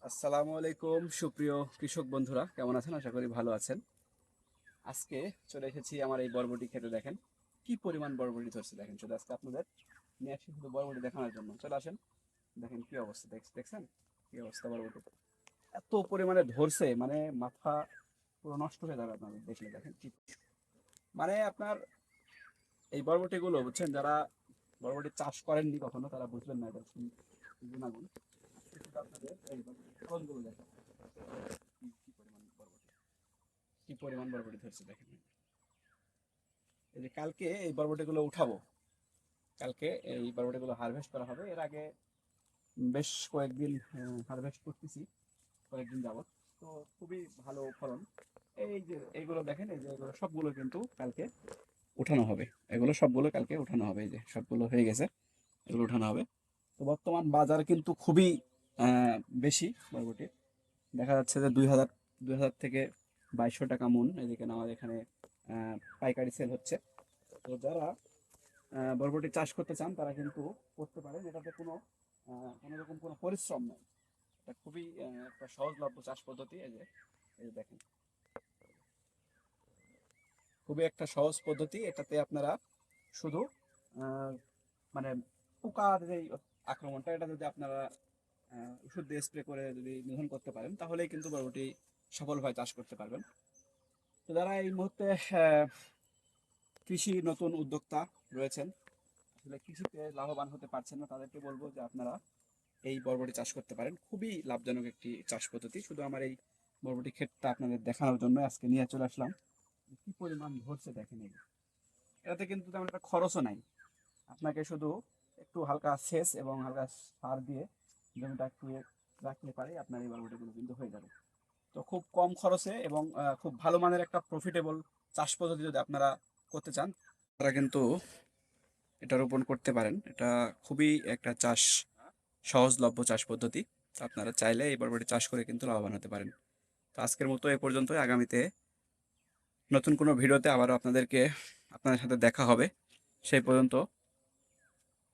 আসসালামু আলাইকুম সুপ্রিয় কৃষক বন্ধুরা, কেমন আছেন? আশা করি ভালো আছেন। আজকে চলে এসেছি আমার এই বরবটি খেতে। দেখেন কি পরিমাণ বরবটি ধরছে। দেখেন শুধু আজকে আপনাদের নিয়ে আসছি শুধু বরবটি দেখানোর জন্য। চলে আসেন, দেখেন কি অবস্থা। দেখছেন কি অবস্থা বরবটি, এত পরিমাণে ধরছে, মানে মাথা পুরো নষ্ট হয়ে যাবে আপনাদের দেখলে। দেখেন কি মানে আপনার এই বরবটি গুলো বুঝছেন, যারা বরবটি চাষ করেননি কখনো তারা বুঝবেন না এটা গুণাগুণ। আজকে শুধু আপনাদের এই ফলগুলো দেখেন কি পরিমাণ বরবটি ধরছে দেখেন। এই যে কালকে এই বরবটিগুলো উঠাবো, কালকে এই বরবটিগুলো হারভেস্ট করা হবে। এর আগে বেশ কয়েকদিন হারভেস্ট করতেছি, কয়েকদিন যাবত। তো খুবই ভালো ফলন। এই যে এইগুলো দেখেন, এই যে এগুলো সবগুলো কিন্তু কালকে উঠানো হবে। এগুলো সবগুলো কালকে উঠানো হবে। এই যে সবগুলো হয়ে গেছে, এগুলো উঠানো হবে। তো বর্তমান বাজার কিন্তু খুবই আহ, বেশি বরবটির। দেখা যাচ্ছে যে 2000 থেকে 2200 টাকা মন এদিকে আমাদের এখানে পাইকারি সেল হচ্ছে। তো যারা বরবটি চাষ করতে চান তারা কিন্তু করতে পারেন। এটাতে কোনো রকম কোনো পরিশ্রম নেই। এটা খুবই একটা সহজলভ্য চাষ পদ্ধতি। এই যে দেখেন, খুবই একটা সহজ পদ্ধতি। এটাতে আপনারা শুধু আহ, মানে পোকার যে আক্রমণটা, এটা যদি আপনারা ওষুধ দিয়ে স্প্রে করে যদি নিধন করতে পারেন, তাহলেই কিন্তু বরবটি সফলভাবে চাষ করতে পারবেন। তো যারা এই মুহূর্তে কৃষি নতুন উদ্যোক্তা রয়েছেন, আসলে কৃষিতে লাভবান হতে পারছেন না, তাদেরকে বলবো যে আপনারা এই বরবটি চাষ করতে পারেন। খুবই লাভজনক একটি চাষ পদ্ধতি। শুধু আমার এই বরবটি ক্ষেতটা আপনাদের দেখানোর জন্য আজকে নিয়ে চলে আসলাম। কি পরিমাণ ধরছে দেখেন। এই এটাতে কিন্তু তেমন একটা খরচও নাই। আপনাকে শুধু একটু হালকা সেচ এবং হালকা সার দিয়ে জমিটা একটু রাখলে পারে আপনার এই বরবটিগুলো কিন্তু হয়ে যাবে। তো খুব কম খরচে এবং খুব ভালো মানের একটা প্রফিটেবল চাষ পদ্ধতি যদি আপনারা করতে চান, তারা কিন্তু এটা রোপণ করতে পারেন। এটা খুবই একটা সহজলভ্য চাষ পদ্ধতি। আপনারা চাইলে এই বরবটি চাষ করে কিন্তু লাভবান হতে পারেন। তো আজকের মতো এ পর্যন্তই। আগামীতে নতুন কোনো ভিডিওতে আবারও আপনাদের সাথে দেখা হবে। সেই পর্যন্ত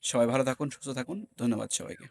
সবাই ভালো থাকুন, সুস্থ থাকুন। ধন্যবাদ সবাইকে।